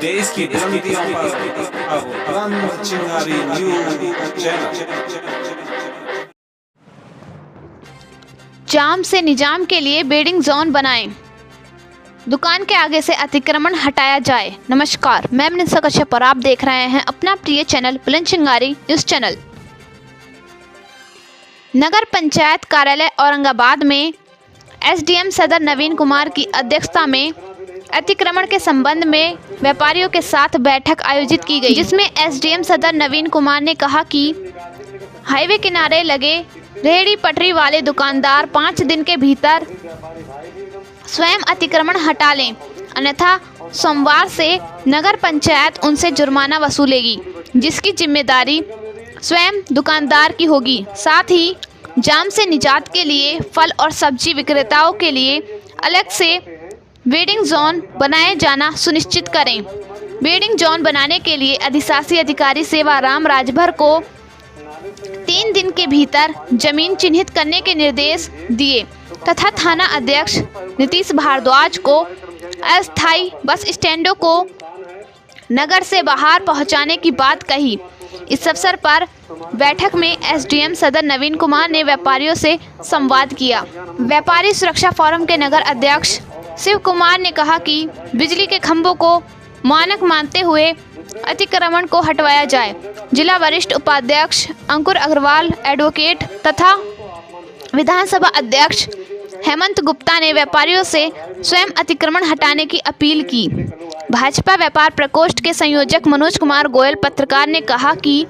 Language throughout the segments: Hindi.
देश की बुलंदियों पर अब बुलंद चिंगारी न्यूज चैनल। जाम से निजाम के लिए वेडिंग जोन बनाएं। दुकान के आगे से अतिक्रमण हटाया जाए। नमस्कार, मैं मनीषा कश्यप और आप देख रहे हैं अपना प्रिय चैनल बुलंद चिंगारी न्यूज चैनल। नगर पंचायत कार्यालय औरंगाबाद में एसडीएम सदर नवीन कुमार की अध्यक्षता में अतिक्रमण के संबंध में व्यापारियों के साथ बैठक आयोजित की गई, जिसमें एसडीएम सदर नवीन कुमार ने कहा कि हाईवे किनारे लगे रेहड़ी पटरी वाले दुकानदार 5 दिन के भीतर स्वयं अतिक्रमण हटा लें, अन्यथा सोमवार से नगर पंचायत उनसे जुर्माना वसूलेगी, जिसकी जिम्मेदारी स्वयं दुकानदार की होगी। साथ ही जाम से निजात के लिए फल और सब्जी विक्रेताओं के लिए अलग से वेडिंग जोन बनाए जाना सुनिश्चित करें। वेडिंग जोन बनाने के लिए अधिशासी अधिकारी सेवाराम राजभर को 3 दिन के भीतर जमीन चिन्हित करने के निर्देश दिए तथा थाना अध्यक्ष नीतीश भारद्वाज को अस्थायी बस स्टैंडों को नगर से बाहर पहुंचाने की बात कही। इस अवसर पर बैठक में एसडीएम सदर नवीन कुमार ने व्यापारियों से संवाद किया। व्यापारी सुरक्षा फोरम के नगर अध्यक्ष शिव कुमार ने कहा कि बिजली के खंभों को मानक मानते हुए अतिक्रमण को हटवाया जाए। जिला वरिष्ठ उपाध्यक्ष अंकुर अग्रवाल एडवोकेट तथा विधानसभा अध्यक्ष हेमंत गुप्ता ने व्यापारियों से स्वयं अतिक्रमण हटाने की अपील की। भाजपा व्यापार प्रकोष्ठ के संयोजक मनोज कुमार गोयल पत्रकार ने कहा कि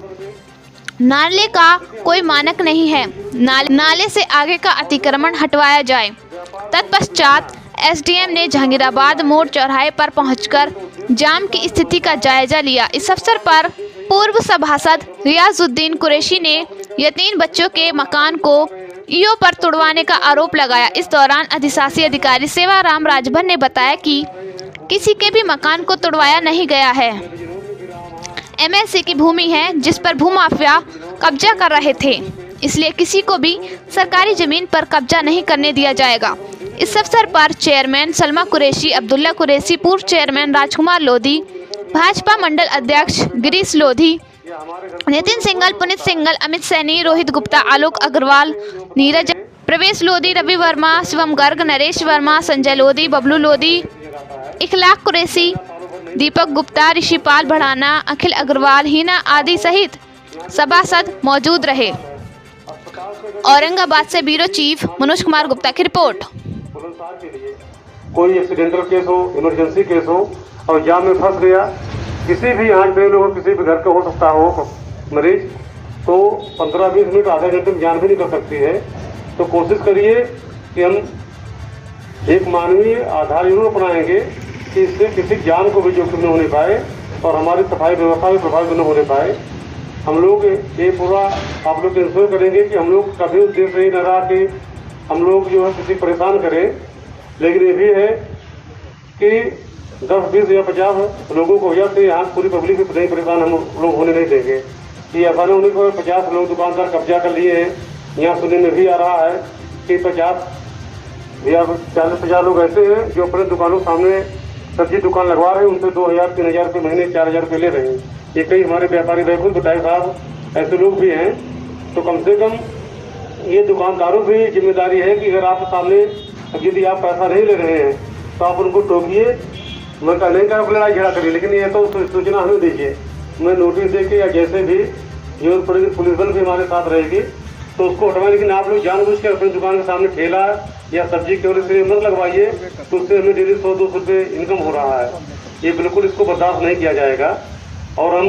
नाले का कोई मानक नहीं है, नाले से आगे का अतिक्रमण हटवाया जाए। तत्पश्चात एसडीएम ने जहांगीराबाद मोड़ चौराहे पर पहुंचकर जाम की स्थिति का जायजा लिया। इस अवसर पर पूर्व सभासद रियाजुद्दीन कुरैशी ने यतीम बच्चों के मकान को ईओ पर तुड़वाने का आरोप लगाया। इस दौरान अधिशासी अधिकारी सेवाराम राजभर ने बताया कि किसी के भी मकान को तुड़वाया नहीं गया है। एमएलसी की भूमि है जिस पर भूमाफिया कब्जा कर रहे थे, इसलिए किसी को भी सरकारी जमीन पर कब्जा नहीं करने दिया जाएगा। इस अवसर पर चेयरमैन सलमा कुरैशी, अब्दुल्ला कुरैशी, पूर्व चेयरमैन राजकुमार लोधी, भाजपा मंडल अध्यक्ष गिरीश लोधी, नितिन सिंगल, पुनीत सिंगल, अमित सैनी, रोहित गुप्ता, आलोक अग्रवाल, नीरज, प्रवेश लोधी, रवि वर्मा, शिवम गर्ग, नरेश वर्मा, संजय लोधी, बबलू लोधी, इखलाक कुरैशी, दीपक गुप्ता, ऋषिपाल बढ़ाना, अखिल अग्रवाल, हिना आदि सहित सभासद मौजूद रहे। औरंगाबाद से ब्यूरो चीफ मनोज कुमार गुप्ता की रिपोर्ट। कोई एक्सीडेंटल केस हो, इमरजेंसी केस हो और जाम में फंस गया, किसी भी यहाँ पे लोग किसी भी घर का हो सकता हो मरीज, तो 15-20 मिनट आधे घंटे में जान भी नहीं कर सकती है। तो कोशिश करिए कि हम एक मानवीय आधार जरूर अपनाएंगे कि इससे किसी जान को भी जोखिम न होने पाए और हमारी सफाई व्यवस्था भी प्रभावित न होने पाए। हम लोग ये पूरा आप लोग इंश्योर करेंगे कि हम लोग कभी उस देश से न रहा कि हम लोग जो है किसी परेशान करें, लेकिन ये भी है कि 10, 20 या 50 लोगों को वजह से यहाँ पूरी पब्लिक भी नहीं परेशान हम लोग होने नहीं देंगे। कि ऐसा नहीं होने को 50 लोग दुकानदार कब्जा कर लिए हैं। यहाँ सुनने में भी आ रहा है कि 50 या 40-50 लोग ऐसे हैं जो अपने दुकानों सामने सब्जी दुकान लगवा रहे हैं, उनसे 2000-3000 रुपये महीने, 4000 रुपये ले रहे हैं। ये कई हमारे व्यापारी भाई खुद बताए साहब ऐसे लोग भी हैं। तो कम से कम ये दुकानदारों की जिम्मेदारी है कि अगर आप सामने यदि आप पैसा नहीं ले रहे हैं तो आप उनको टोकिए। मैं नहीं कहा लड़ाई झगड़ा करिए, लेकिन ये तो सूचना हमें दीजिए। मैं नोटिस दे के या जैसे भी जरूरत पड़ेगी पुलिस बल भी हमारे साथ रहेगी तो उसको हटवाए। लेकिन आप लोग जानबूझ के अपनी दुकान के सामने ठेला या सब्जी केवल से मत लगवाइए, तो उससे हमें डेली 100-200 रुपये इनकम हो रहा है। ये बिल्कुल इसको बर्दाश्त नहीं किया जाएगा। और हम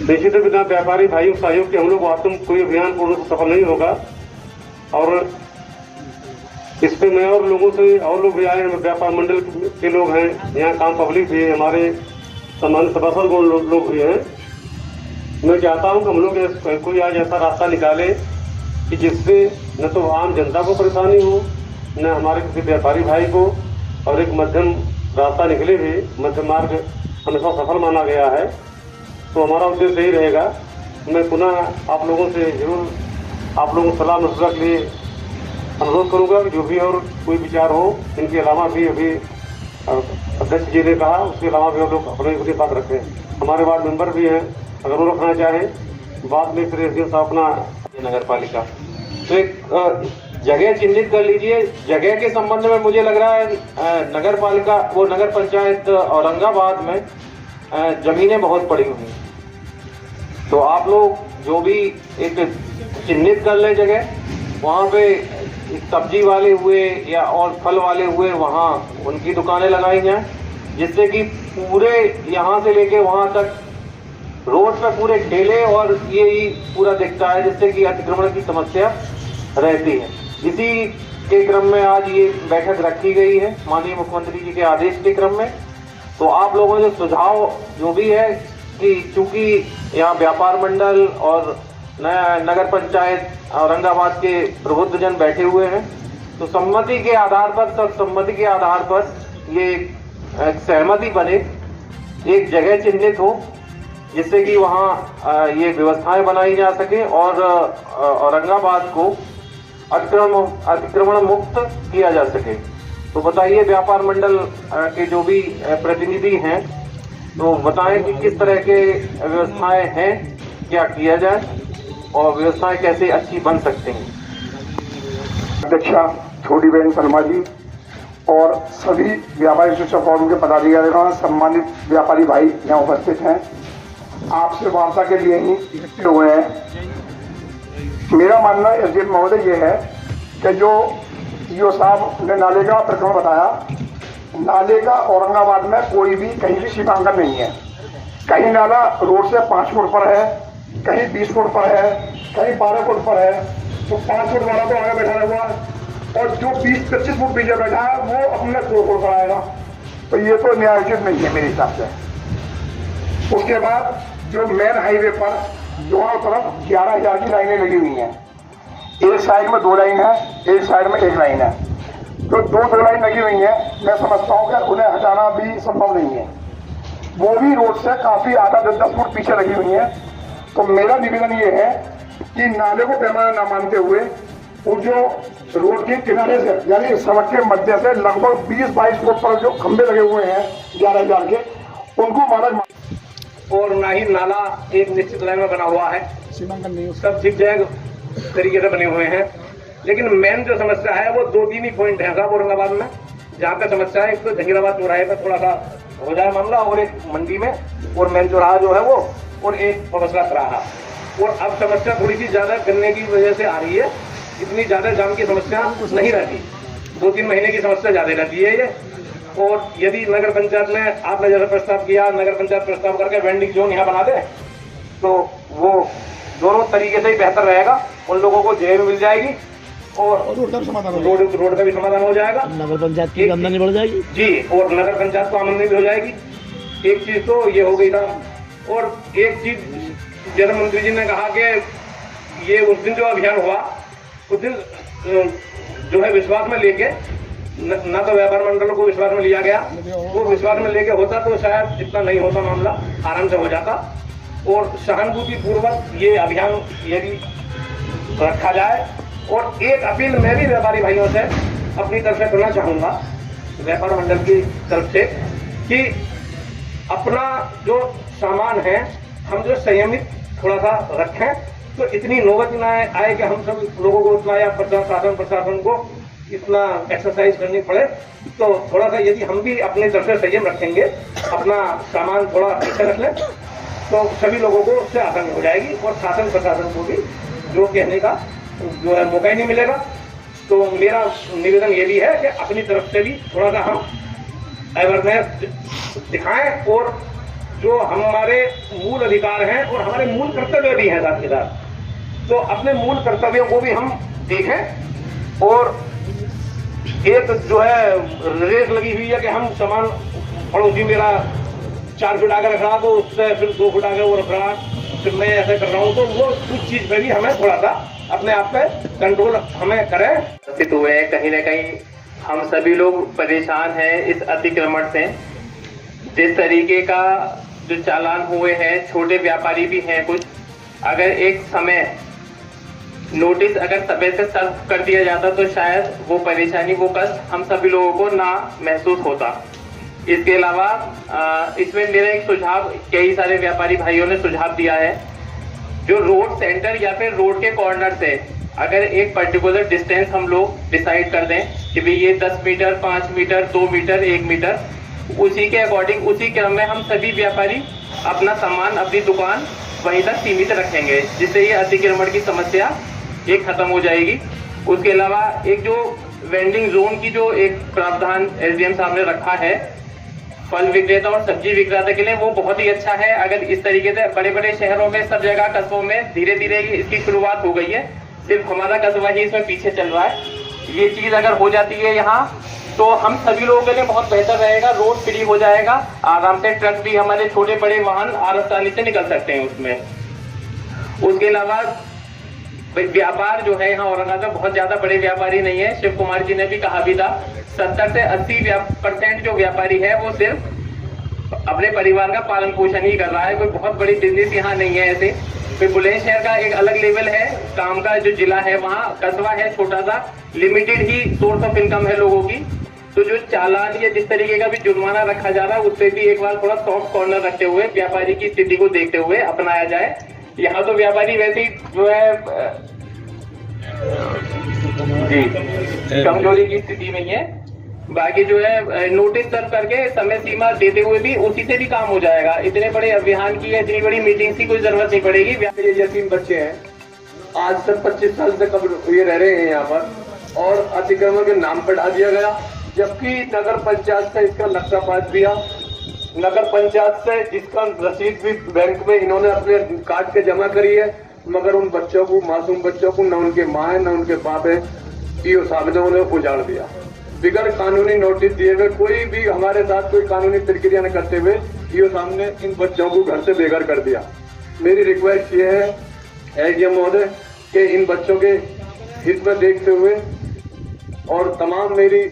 निश्चित बिना व्यापारी भाइयों सहयोग के हम लोग वास्तव में कोई अभियान पूर्ण रूप से सफल नहीं होगा। और इस पे मैं और लोगों से और लोग भी आए हैं, व्यापार मंडल के लोग हैं, यहाँ काम पब्लिक भी है, हमारे सम्मानित सभासद लोग भी हैं। मैं चाहता हूँ कि हम लोग कोई आज ऐसा रास्ता निकाले कि जिससे न तो आम जनता को परेशानी हो, न हमारे किसी व्यापारी भाई को, और एक मध्यम रास्ता निकले भी। मध्यम मार्ग हमेशा सफल माना गया है, तो हमारा उद्देश्य यही रहेगा। मैं पुनः आप लोगों से जरूर आप लोगों को सलाह मशवरा के लिए अनुरोध करूँगा कि जो भी और कोई विचार हो, इनके अलावा भी अभी अध्यक्ष जी ने कहा, उसके अलावा भी हम लोग अपने उसके साथ रखें। हमारे वार्ड मेंबर भी हैं, अगर वो रखना चाहें बाद में फिर एसडीएम साहब अपना नगर पालिका तो एक जगह चिन्हित कर लीजिए। जगह के संबंध में मुझे लग रहा है नगर पालिका वो नगर पंचायत औरंगाबाद में जमीनें बहुत पड़ी हुई हैं, तो आप लोग जो भी एक चिन्हित कर ले जगह, वहाँ पे सब्जी वाले हुए या और फल वाले हुए वहाँ उनकी दुकानें लगाई जाएं, जिससे कि पूरे यहाँ से लेके वहाँ तक रोड पे पूरे ठेले और ये ही पूरा दिखता है, जिससे कि अतिक्रमण की समस्या रहती है। इसी के क्रम में आज ये बैठक रखी गई है माननीय मुख्यमंत्री जी के आदेश के क्रम में। तो आप लोगों ने सुझाव जो भी है कि चूंकि यहाँ व्यापार मंडल और नगर पंचायत औरंगाबाद के प्रबुद्धजन बैठे हुए हैं, तो सम्मति के आधार पर सर्वसम्मति के आधार पर ये एक सहमति बने, एक जगह चिन्हित हो, जिससे कि वहाँ ये व्यवस्थाएं बनाई जा सके और औरंगाबाद को अतिक्रमण मुक्त किया जा सके। तो बताइए व्यापार मंडल के जो भी प्रतिनिधि हैं, तो बताएं कि किस तरह के व्यवस्थाएं हैं, क्या किया जाए और व्यवस्थाएं कैसे अच्छी बन सकती हैं। अध्यक्षा छोटी बहन सलमा जी और सभी व्यापारी शिक्षा फोरम के पदाधिकारी, सम्मानित व्यापारी भाई यहाँ उपस्थित हैं, आपसे वार्ता के लिए ही इकट्ठे हुए हैं। मेरा मानना एसडीएम महोदय ये है कि जो ईओ साहब ने नाले का प्रकरण बताया, नाले का औरंगाबाद में कोई भी कहीं भी सीमांकन नहीं है। कहीं नाला रोड से 5 फुट पर है, कहीं 20 फुट पर है, कहीं 12 फुट पर है। तो 5 फुट वाला तो आगे बैठा हुआ है और जो 20-25 फुट पीछे बैठा है वो अपने 4 फुट पर आएगा। तो ये तो न्यायोचित नहीं है मेरे हिसाब से। उसके बाद जो मेन हाईवे पर दोनों तरफ 11,000 की लाइनें लगी हुई हैं। एक साइड में 2 लाइन है, एक साइड में 1 लाइन है। तो 2 लाइन लगी हुई है, मैं समझता हूँ कि उन्हें हटाना भी संभव नहीं है। वो भी रोड से काफी आधा 10 फुट पीछे लगी हुई है। तो मेरा निवेदन ये है कि नाले को पैमाना न मानते हुए वो जो रोड के किनारे से यानी सड़क के मध्य से लगभग 20-22 फुट पर जो खंभे लगे हुए हैं 11,000 के, उनको मानक और ना ही नाला एक निश्चित लाइन में बना हुआ है, सब जिग-जैग तरीके से बने हुए हैं। लेकिन मेन जो समस्या है वो 2-3 ही पॉइंट है साहब औरंगाबाद में, जहाँ पे समस्या है। एक तो जहीराबाद चौराहे पर थोड़ा सा हो जाए मामला, और एक मंडी में, और मेन चौराहा जो है वो, और एक पवसरा चौराहा। और अब समस्या थोड़ी सी ज्यादा करने की वजह से आ रही है, इतनी ज्यादा जाम की समस्या नहीं रहती, 2-3 महीने की समस्या ज्यादा रहती है ये। और यदि नगर पंचायत में आपने जैसा प्रस्ताव किया, नगर पंचायत प्रस्ताव करके वेंडिंग जोन यहाँ बना दे, तो वो दोनों तरीके से ही बेहतर रहेगा। उन लोगों को जगह भी मिल जाएगी और रोड का भी समाधान हो जाएगा, नगर पंचायत की आमदनी बढ़ जाएगी जी, और नगर पंचायत को आमदनी भी हो जाएगी। एक चीज तो ये हो गई था। और एक चीज जैसे मंत्री जी ने कहा कि ये उस दिन जो अभियान हुआ, उस दिन जो है विश्वास में लेके न तो व्यापार मंडलों को विश्वास में लिया गया, वो विश्वास में लेके होता तो शायद इतना नहीं होता, मामला आराम से हो जाता। और सहानुभूति पूर्वक ये अभियान यदि रखा जाए। और एक अपील मैं भी व्यापारी भाइयों से अपनी तरफ से करना चाहूंगा, व्यापार मंडल की तरफ से, कि अपना जो सामान है हम जो संयमित थोड़ा सा रखें, तो इतनी नौबत न आए कि हम सब लोगों को उतना या प्रशासन को इतना एक्सरसाइज करनी पड़े। तो थोड़ा सा यदि हम भी अपनी तरफ से संयम रखेंगे, अपना सामान थोड़ा पीछे रख लें, तो सभी लोगों को उससे आसानी हो जाएगी और शासन प्रशासन को भी जो कहने का जो है मौका ही नहीं मिलेगा। तो मेरा निवेदन ये भी है कि अपनी तरफ से भी थोड़ा सा हम अवेयरनेस दिखाएं, और जो हमारे मूल अधिकार हैं और हमारे मूल कर्तव्य भी हैं साथ के साथ, तो अपने मूल कर्तव्यों को भी हम देखें। और एक जो है रेस लगी हुई है कि हम सामान पड़ोसी मेरा 4 फुट आगे रख रहा, तो उससे फिर 2 फुट आगे वो रख रहा, फिर मैं ऐसे कर रहा हूँ, तो वो कुछ चीज पे भी हमें थोड़ा सा अपने आप पे कंट्रोल हमें करें। उपस्थित हुए हैं, कहीं ना कहीं हम सभी लोग परेशान हैं इस अतिक्रमण से। जिस तरीके का जो चालान हुए हैं, छोटे व्यापारी भी हैं कुछ, अगर एक समय नोटिस अगर समय से सर्व कर दिया जाता तो शायद वो परेशानी, वो कष्ट हम सभी लोगों को ना महसूस होता। इसके अलावा इसमें मेरा एक सुझाव, कई सारे व्यापारी भाइयों ने सुझाव दिया है, जो रोड सेंटर या फिर रोड के कॉर्नर से अगर एक पर्टिकुलर डिस्टेंस हम लोग डिसाइड कर दें कि भाई ये 10 मीटर, 5 मीटर, 2 मीटर, 1 मीटर, उसी के अकॉर्डिंग, उसी क्रम में हम सभी व्यापारी अपना सामान, अपनी दुकान वहीं तक सीमित रखेंगे, जिससे ये अतिक्रमण की समस्या एक खत्म हो जाएगी। उसके अलावा एक जो वेंडिंग जोन की जो एक प्रावधान एसडीएम साहब ने रखा है फल विक्रेता और सब्जी विक्रेता के लिए, वो बहुत ही अच्छा है। अगर इस तरीके से बड़े बड़े शहरों में, सब जगह कस्बों में धीरे धीरे इसकी शुरुआत हो गई है, सिर्फ हमारा कस्बा ही इसमें पीछे चल रहा है। ये चीज अगर हो जाती है यहाँ, तो हम सभी लोगों के लिए बहुत बेहतर रहेगा। रोड फ्री हो जाएगा, आराम से ट्रक भी, हमारे छोटे बड़े वाहन आसानी से निकल सकते हैं उसमें। उसके अलावा व्यापार जो है यहाँ औरंगाबाद में बहुत ज्यादा बड़े व्यापारी नहीं है। शिव कुमार जी ने भी कहा भी था, 70 से 80% जो व्यापारी है वो सिर्फ अपने परिवार का पालन पोषण ही कर रहा है। कोई बहुत बड़ी बिजनेस यहाँ नहीं है ऐसे। फिर बुलंदशहर का एक अलग लेवल है, काम का जो जिला है, वहाँ कस्बा है छोटा सा, limited he source of income है लोगों की। तो जो चालान या जिस तरीके का भी जुर्माना रखा जा रहा है, उससे भी एक बार थोड़ा सॉफ्ट कॉर्नर रखते हुए, व्यापारी की स्थिति को देखते हुए अपनाया जाए। यहाँ तो व्यापारी वैसे ही जो है जी कमजोरी की स्थिति में है। बाकी जो है नोटिस सर्व करके समय सीमा देते हुए भी उसी से भी काम हो जाएगा। इतने बड़े अभियान की, इतनी बड़ी मीटिंग की कोई जरूरत नहीं पड़ेगी। मेरे यतीम बच्चे हैं, आज से 25 साल से कब ये रह रहे हैं यहाँ पर, और अतिक्रमण के नाम पर डाल दिया गया, जबकि नगर पंचायत से इसका नक्शा पास दिया, नगर पंचायत से जिसका रसीद भी बैंक में इन्होंने अपने काट के जमा करी है, मगर उन बच्चों को, मासूम बच्चों को, न उनके माँ है न उनके बाप है, ईओ साहब ने उन्हें उजाड़ दिया बिगर कानूनी नोटिस दिए हुए। कोई भी हमारे साथ कोई कानूनी प्रक्रिया न करते हुए ईओ साहब ने इन बच्चों को घर से बेघर कर दिया। मेरी रिक्वेस्ट ये है एसडीएम महोदय कि इन बच्चों के हित में देखते हुए, और तमाम मेरी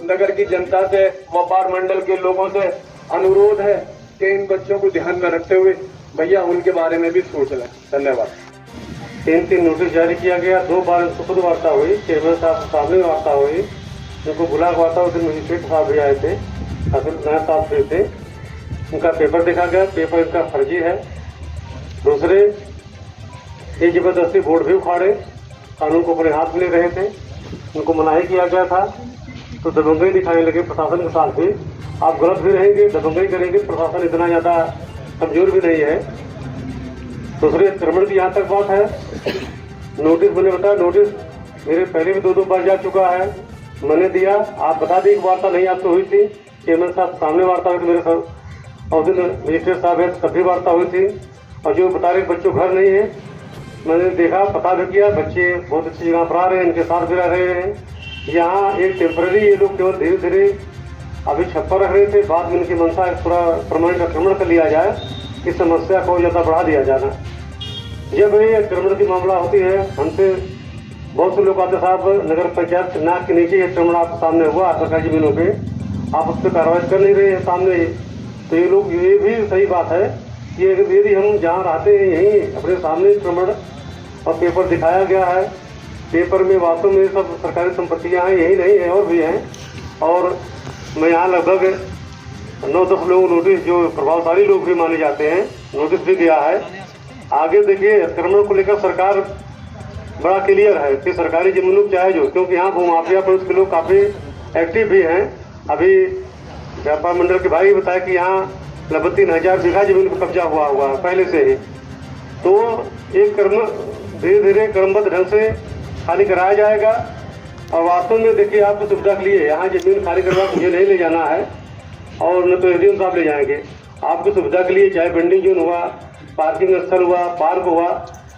नगर की जनता से, व्यापार मंडल के लोगों से अनुरोध है कि इन बच्चों को ध्यान में रखते हुए भैया उनके बारे में भी सोच लें। धन्यवाद। 3 नोटिस जारी किया गया, 2 बार खुद वार्ता हुई, चेयरमैन साहब के सामने वार्ता हुई, उनको बुला वार्ता उस दिन मजिस्ट्रेट साहब भी आए थे, नायब साहब भी थे, उनका पेपर देखा गया, पेपर इनका फर्जी है। दूसरे, ये जबरदस्ती बोर्ड भी उखाड़े, कानून को अपने हाथ में ले रहे थे, उनको मनाही किया गया था, तो दबंगई दिखाने लगे प्रशासन के साथ भी। आप गलत भी रहेंगे, दबंगई करेंगे, प्रशासन इतना ज़्यादा कमजोर भी नहीं है। दूसरे, अतिक्रमण की यहाँ तक बात है, नोटिस मैंने बताया, नोटिस मेरे पहले भी 2 बार जा चुका है, मैंने दिया। आप बता दें, एक वार्ता नहीं आपसे हुई थी, चेयरमैन साहब सामने वार्ता हुई थी मेरे साथ, और दिन मजिस्ट्रेट साहब है तब भी वार्ता हुई थी। और जो बता रहे बच्चों घर नहीं है, मैंने देखा, पता भी किया, बच्चे बहुत अच्छी जगह पर आ रहे हैं, इनके साथ भी रह रहे हैं। यहाँ एक टेम्पररी ये लोग केवल धीरे धीरे अभी छप्पर रख रहे थे, बाद में इनकी मंशा पूरा परमानेंट आक्रमण कर लिया जाए, इस समस्या को ज़्यादा बढ़ा दिया जाना। जब ये आक्रमण की मामला होती है, हमसे बहुत से लोग आते, साहब नगर पंचायत नाक के नीचे आक्रमण आपके सामने हुआ सरकारी जमीनों पे, आप उस पर कार्रवाई कर नहीं रहे हैं सामने। तो ये लोग, ये भी सही बात है कि यदि हम जहाँ रहते हैं यहीं अपने सामने आक्रमण, और पेपर दिखाया गया है, पेपर में वास्तव में सब सरकारी संपत्तियाँ हैं, यही नहीं है और भी हैं। और मैं यहाँ लगभग 9-10 लोग नोटिस, जो प्रभावशाली लोग भी माने जाते हैं, नोटिस भी दिया है। आगे देखिए, अतिक्रमण को लेकर सरकार बड़ा क्लियर है कि सरकारी जमीनों चाहे जो, क्योंकि यहाँ भूमाफिया पर उसके लोग काफ़ी एक्टिव भी हैं। अभी व्यापार मंडल के भाई बताया कि यहाँ लगभग 3000 बीघा जमीन पर कब्जा हुआ है पहले से ही। तो एक धीरे धीरे क्रमबद्ध ढंग से खाली कराया जाएगा। और वास्तव में देखिए, आपको सुविधा के लिए यहाँ जमीन खाली करवा मुझे नहीं ले जाना है, और न तो एसडीएम साहब ले जाएंगे। आपकी सुविधा के लिए चाहे वेंडिंग जोन हुआ, पार्किंग स्थल हुआ, पार्क हुआ,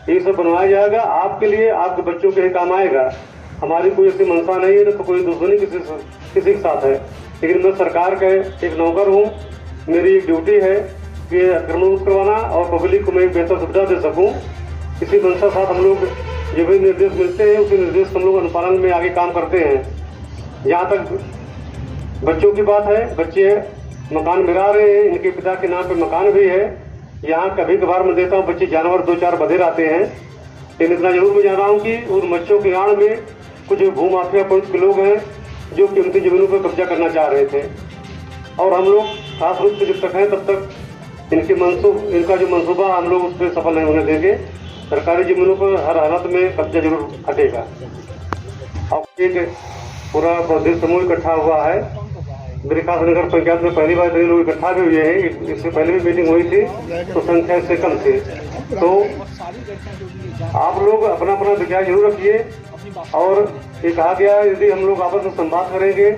ये सब बनवाया जाएगा आपके लिए, आपके बच्चों के ही काम आएगा। हमारी कोई ऐसी मंशा नहीं है, न तो कोई दुश्मनी किसी के साथ है। लेकिन मैं सरकार का एक नौकर हूँ, मेरी एक ड्यूटी है कि अतिक्रमण मुक्त करवाना और पब्लिक को मैं एक बेहतर सुविधा दे सकूँ। इसी मंशा साथ हम लोग जो भी निर्देश मिलते हैं, उसी निर्देश हम लोग अनुपालन में आगे काम करते हैं। जहाँ तक बच्चों की बात है, बच्चे मकान मिला रहे हैं, इनके पिता के नाम पे मकान भी है। यहाँ कभी कभार मैं देता हूँ बच्चे जानवर 2-4 बधे रहते हैं, लेकिन इतना जरूर मैं जान रहा हूँ कि उन बच्चों के आड़ में कुछ भूमाफिया पुलिस के लोग हैं जो कीमती जमीनों पर कब्जा करना चाह रहे थे। और हम लोग खास रूप से जब तक हैं तब तक इनका जो मंसूबा हम लोग उस पर सफल नहीं होने देंगे। सरकारी जमीनों पर हर हालत में कब्जा जरूर हटेगा। अब एक पूरा प्रदेश समूह इकट्ठा हुआ है। मेरे खास नगर पंचायत में पहली बार कई लोग इकट्ठा भी हुए हैं। इससे पहले भी मीटिंग हुई थी तो संख्या इससे कम थी। तो आप लोग अपना अपना विचार जरूर रखिए। और ये कहा गया यदि हम लोग आपस में संवाद करेंगे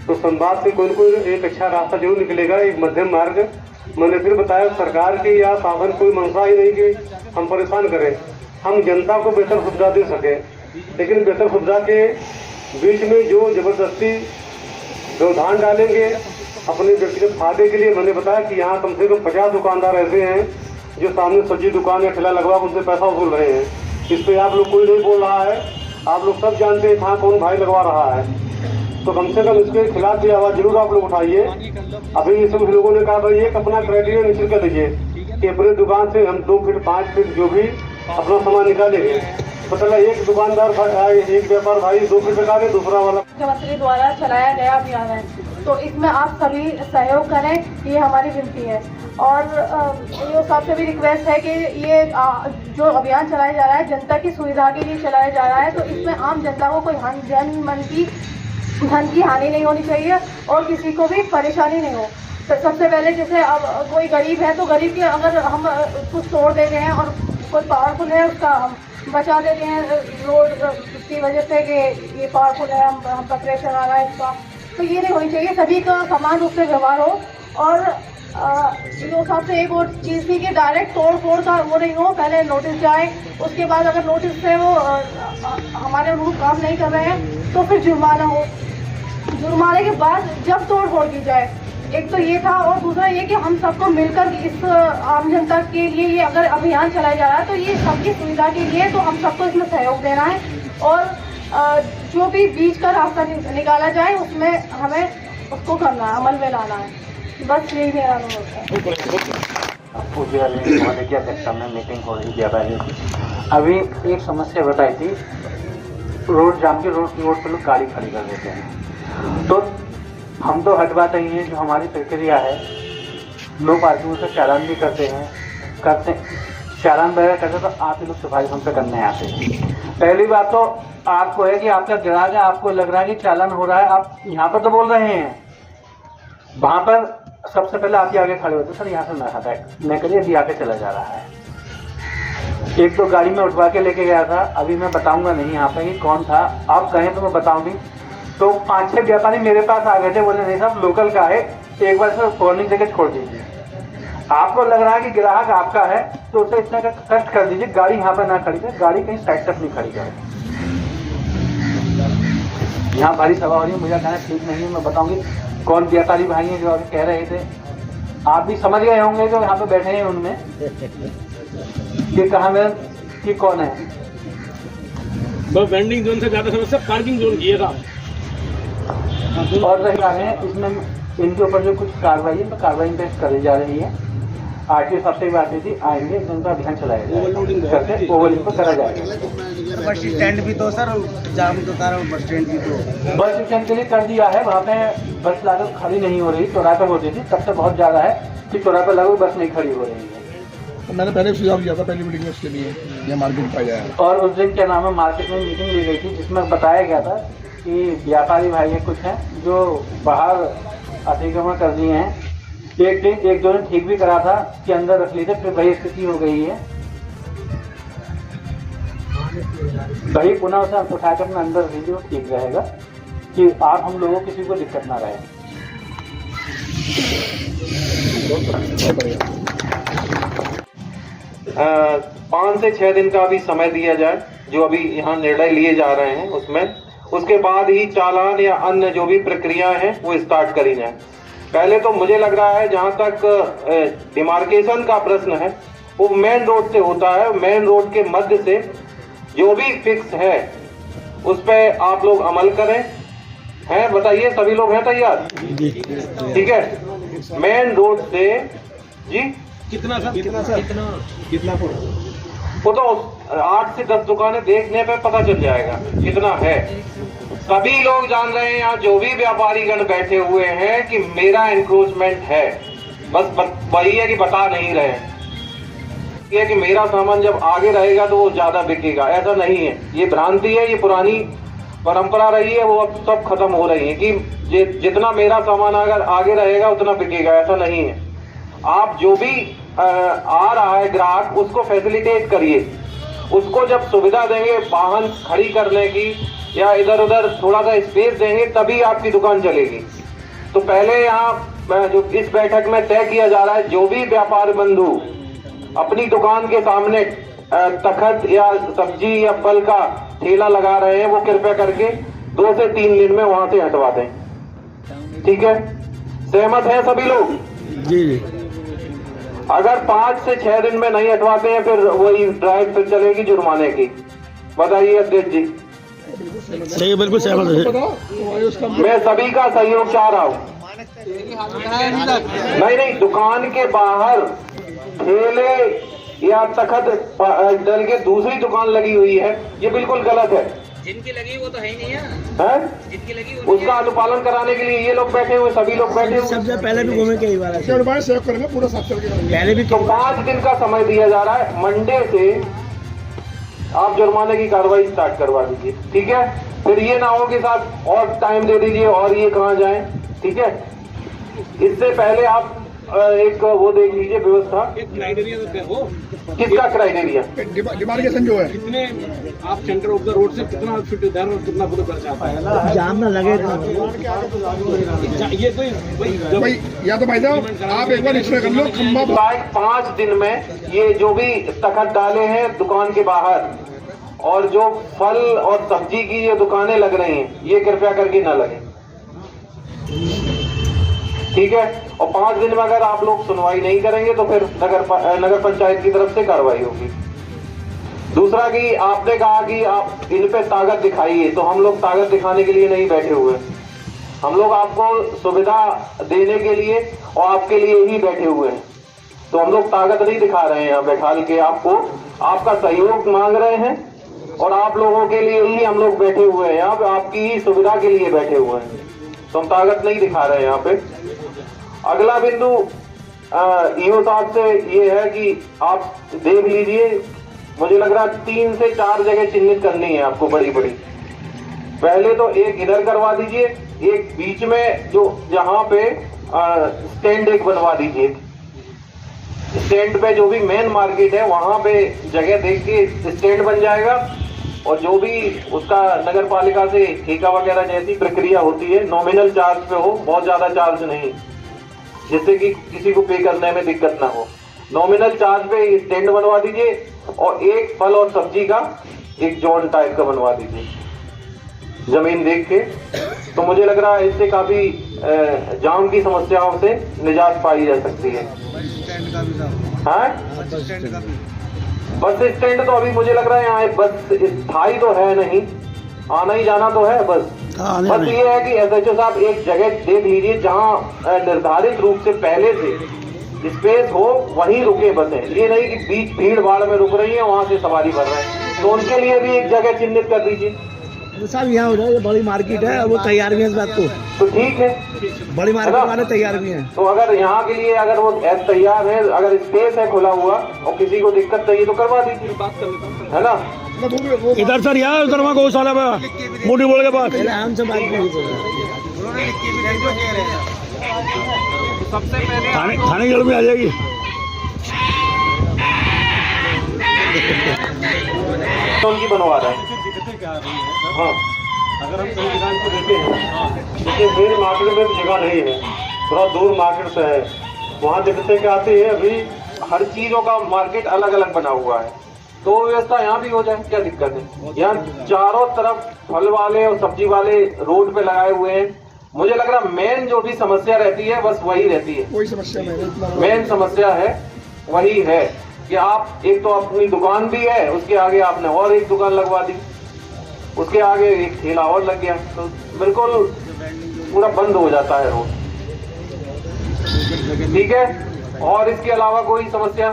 तो संवाद से कोई न कोई एक अच्छा रास्ता जरूर निकलेगा, एक मध्यम मार्ग। मैंने फिर बताया, सरकार की या शासन कोई मंशा ही नहीं कि हम परेशान करें। हम जनता को बेहतर सुविधा दे सकें, लेकिन बेहतर सुविधा के बीच में जो जबरदस्ती व्यवधान डालेंगे अपने व्यक्तिगत फायदे के लिए। मैंने बताया कि यहाँ कम से कम 50 दुकानदार ऐसे हैं जो सामने सब्जी दुकान या ठेला लगवा उनसे पैसा वसूल रहे हैं। इस पर आप लोग कोई नहीं बोल रहा है। आप लोग सब जानते हैं कहाँ कौन भाई लगवा रहा है। तो कम से कम इसके खिलाफ भी आवाज़ जरूर आप लोग उठाइए। अभी ये सब लोगों ने कहा भाई एक अपना क्राइटेरिया निश्चित कर दीजिए कि अपने दुकान से हम 2 फीट 5 फीट जो भी अपना सामान निकालेंगे। मतलब एक दुकानदार एक व्यापार भाई 2 फीट निकाले, दूसरा वाला। मुख्यमंत्री द्वारा चलाया गया अभियान है, तो इसमें आप सभी सहयोग करें, ये हमारी विनती है। और ये सबसे भी रिक्वेस्ट है कि ये जो अभियान चलाया जा रहा है जनता की सुविधा के लिए चलाया जा रहा है, तो इसमें आम जनता को कोई धन की हानि नहीं होनी चाहिए और किसी को भी परेशानी नहीं हो। तो सबसे पहले जैसे अब कोई गरीब है तो गरीब के अगर हम कुछ तोड़ देते हैं और कोई पावरफुल है उसका हम बचा देते हैं रोड की वजह से कि ये पावरफुल है, हम पर प्रेशर आ रहा है इसका, तो ये नहीं होनी चाहिए। सभी का समान रूप से व्यवहार हो। और जो सबसे एक और चीज़ थी कि डायरेक्ट तोड़ फोड़ का वो नहीं हो, पहले नोटिस जाए, उसके बाद अगर नोटिस से वो हमारे अनुरूप काम नहीं कर रहे हैं तो फिर जुर्माना हो। जुर्माने के बाद जब तोड़ फोड़ की जाए। एक तो ये था, और दूसरा ये कि हम सबको मिलकर इस आम जनता के लिए ये अगर अभियान चलाया जा रहा है तो ये सबकी सुविधा के लिए, तो हम सबको इसमें सहयोग देना है। और जो भी बीच का रास्ता निकाला जाए उसमें हमें उसको करना है, अमल में लाना है। बस यही मेरा अनुभव है। की अध्यक्षता में मीटिंग हो रही है। अभी एक समस्या बताई थी, रोड जाम के रोड पर लोग गाड़ी खड़ी कर देते हैं। तो हम तो हटवाते ही हैं, जो हमारी प्रक्रिया है नो पार्किंग का चालान भी करते चालान वगैरह करते, तो आप लोग सफाई हम पे करने आते हैं। पहली बात तो आपको है कि आपका ग्राहक है, आपको लग रहा है कि चालान हो रहा है, आप यहाँ पर तो बोल रहे हैं, वहाँ पर सबसे पहले आपके आगे खड़े होते सर यहाँ से ना हटा मैं करिए अभी आके चला जा रहा है। एक तो गाड़ी में उठवा के लेके गया था, अभी मैं बताऊंगा नहीं यहाँ पे कि कौन था, आप कहें तो मैं बताऊंगी। तो 5-6 व्यापारी मेरे पास आ गए थे, बोले नहीं साहब लोकल का है, एक बार सर वार्निंग देकर छोड़ दीजिए। आपको लग रहा है कि ग्राहक आपका है तो उसे इतना कष्ट कर दीजिए, गाड़ी यहाँ पर ना खड़ी करे, गाड़ी कहीं साइड तक नहीं खड़ी करे। यहाँ भारी सभा हो रही है, मुझे कहना ठीक नहीं है, मैं बताऊंगी कौन व्यापारी भाई हैं जो अभी कह रहे थे, आप भी समझ गए होंगे जो यहाँ पे बैठे हैं उनमें कि कहाँ में कि कौन है। बस वेंडिंग जोन से ज़्यादा समस्या पार्किंग जोन की है। और रही हैं इसमें इनके ऊपर जो कुछ कार्रवाई है तो कार्रवाई पे करी जा रही है। आरटीओ साहब से बात हुई थी, आएंगे इनका अभियान चलाया जाएगा, ओवरलोडिंग पर करा जाएगा। बस स्टैंड भी तो सर जाम तो था, बस स्टैंड भी तो बस स्टैंड के लिए कर दिया है, वहाँ पे बस लागत खड़ी नहीं हो रही, चौराहे पर होती थी, तब से बहुत ज़्यादा है कि चौराहे पर लगभग बस नहीं खड़ी हो रही है। तो मैंने पहले सुझाव दिया था पहली मीटिंग में उसके लिए ये मार्केट पाया है। और उस दिन क्या नाम है मार्केट में मीटिंग ली गई थी जिसमें बताया गया था कि व्यापारी भाई कुछ हैं जो बाहर अतिक्रमण कर दिए हैं, एक दो ने ठीक भी करा था कि अंदर रख ली थे, फिर वही स्थिति हो गई है, वही पुनः उसे उठाकर अपने अंदर लीजिए, ठीक रहेगा कि आप हम लोगों को किसी को दिक्कत ना रहे। 5 से 6 दिन का अभी समय दिया जाए, जो अभी यहाँ निर्णय लिए जा रहे हैं उसमें, उसके बाद ही चालान या अन्य जो भी प्रक्रिया है वो स्टार्ट करी जाए। पहले तो मुझे लग रहा है जहाँ तक डिमार्केशन का प्रश्न है वो मेन रोड से होता है, मेन रोड के मध्य से जो भी फिक्स है उस पर आप लोग अमल करें। हैं बताइए, सभी लोग हैं तैयार? ठीक है, मेन रोड से जी कितना वो तो 8 से 10 दुकानें देखने पे पता चल जाएगा कितना है। सभी लोग जान रहे हैं, यहाँ जो भी व्यापारीगण बैठे हुए हैं कि मेरा इंक्रोचमेंट है, बस वही है कि बता नहीं रहे हैं ये कि मेरा सामान जब आगे रहेगा तो वो ज्यादा बिकेगा। ऐसा नहीं है, ये भ्रांति है, ये पुरानी परंपरा रही है, वो अब सब खत्म हो रही है कि जितना मेरा सामान अगर आगे रहेगा उतना बिकेगा। ऐसा नहीं है। आप जो भी आ रहा है ग्राहक, उसको फैसिलिटेट करिए, उसको जब सुविधा देंगे वाहन खड़ी करने की या इधर उधर थोड़ा सा स्पेस देंगे, तभी आपकी दुकान चलेगी। तो पहले यहाँ जो इस बैठक में तय किया जा रहा है, जो भी व्यापार बंधु अपनी दुकान के सामने तखत या सब्जी या फल का ठेला लगा रहे हैं, वो कृपया करके 2 से 3 दिन में वहां से हटवा दें। ठीक है, सहमत हैं सभी लोग? जी। अगर 5 से 6 दिन में नहीं हटवाते हैं, फिर वही ड्राइव फिर चलेगी जुर्माने की। बताइए अध्यक्ष जी। सही, बिल्कुल सहमत है। मैं सभी का सहयोग चाह रहा हूँ। नहीं, दुकान के बाहर ठेले या तखत डल के दूसरी दुकान लगी हुई है, ये बिल्कुल गलत है। जिनकी लगी वो तो है ही नहीं है, जिनकी लगी उसका अनुपालन कराने के लिए ये लोग बैठे हुए, सभी लोग बैठे हुए। सबसे पहले भी घूमे कई बार करेंगे पूरा 7 साल के पहले भी। तो 5 दिन का समय दिया जा रहा है, मंडे से आप जुर्माने की कार्रवाई स्टार्ट करवा दीजिए। ठीक है, फिर ये ना हो कि साथ और टाइम दे दीजिए और ये कहाँ जाए। ठीक है, इससे पहले आप एक वो देख लीजिए व्यवस्था। क्राइटेरिया देखो, किसका क्राइटेरिया? डिमार्केशन जो है, कितने आप सेंटर ऑफ द रोड से कितना फीट इधर और कितना फुट कर चाहता है, जाम ना लगे। ये कोई भाई या तो भाई साहब आप एक बार एक्सरे कर लो खंबा। 5 दिन में ये जो भी तखत डाले हैं दुकान के बाहर और जो फल और सब्जी की ये दुकानें लग रही हैं, ये कृपया करके ना लगे। ठीक है, और 5 दिन में अगर आप लोग सुनवाई नहीं करेंगे तो फिर नगर पंचायत की तरफ से कार्रवाई होगी। दूसरा कि आपने कहा कि आप इन पे ताकत दिखाइए, तो हम लोग ताकत दिखाने के लिए नहीं बैठे हुए, हम लोग आपको सुविधा देने के लिए और आपके लिए ही बैठे हुए हैं। तो हम लोग ताकत नहीं दिखा रहे हैं यहाँ बैठा के, आपको आपका सहयोग मांग रहे हैं और आप लोगों के लिए ही हम लोग बैठे हुए हैं यहाँ पे, आपकी ही सुविधा के लिए बैठे हुए हैं। तो हम ताकत नहीं दिखा रहे हैं यहाँ पे। अगला बिंदु ईओ साहब से ये है कि आप देख लीजिए, मुझे लग रहा है 3 से 4 जगह चिन्हित करनी है आपको बड़ी बड़ी। पहले तो एक इधर करवा दीजिए, एक बीच में जो जहां पे स्टैंड एक बनवा दीजिए। स्टैंड पे जो भी मेन मार्केट है वहां पे जगह देख के स्टैंड बन जाएगा, और जो भी उसका नगर पालिका से ठेका वगैरह जैसी प्रक्रिया होती है नॉमिनल चार्ज पे हो, बहुत ज्यादा चार्ज नहीं, जिससे कि किसी को पे करने में दिक्कत ना हो। नॉमिनल चार्ज पे स्टैंड बनवा दीजिए और एक फल और सब्जी का एक जोन टाइप का बनवा दीजिए जमीन देख के। तो मुझे लग रहा है इससे काफी जाम की समस्याओं से निजात पाई जा सकती है। हाँ, बस स्टैंड तो अभी मुझे लग रहा है यहाँ बस स्थायी तो है नहीं, आना ही जाना तो है बस ये है कि एसएचओ साहब एक जगह देख लीजिए जहाँ निर्धारित रूप से पहले से स्पेस हो, वहीं रुके बसें। ये नहीं कि बीच भीड़ भाड़ में रुक रही है वहां से सवारी भर रहे हैं, तो उनके लिए भी एक जगह चिन्हित कर दीजिए। साहब यहाँ हो जाए, बड़ी मार्केट है, वो तैयार भी है इस बात को। तो ठीक है, बड़ी मार्केट वाले तैयार भी हैं। तो अगर यहाँ के लिए अगर वो तैयार है, अगर स्पेस है खुला हुआ और किसी को दिक्कत चाहिए तो करवा दीजिए, है ना। इधर सर यहाँ उधर वहाँ गौशाला मोटी बोल के पास थाने जड़ में आ जाएगी। तो उनकी बनवा रहा है। हाँ, अगर हम कहीं दुकान को देते हैं, देखिए मेन मार्केट में जगह नहीं है, थोड़ा दूर मार्केट से है, वहाँ देखते क्या आती है। अभी हर चीजों का मार्केट अलग अलग बना हुआ है, तो व्यवस्था यहाँ भी हो जाए, क्या दिक्कत है। यहाँ चारों तरफ फल वाले और सब्जी वाले रोड पे लगाए हुए हैं। मुझे लग रहा मेन जो भी समस्या रहती है बस वही रहती है, कोई समस्या नहीं, मेन समस्या है वही है कि आप एक तो अपनी दुकान भी है, उसके आगे आपने और एक दुकान लगवा दी, उसके आगे एक ठेला और लग गया, तो बिल्कुल पूरा बंद हो जाता है रोड। ठीक है, और इसके अलावा कोई समस्या?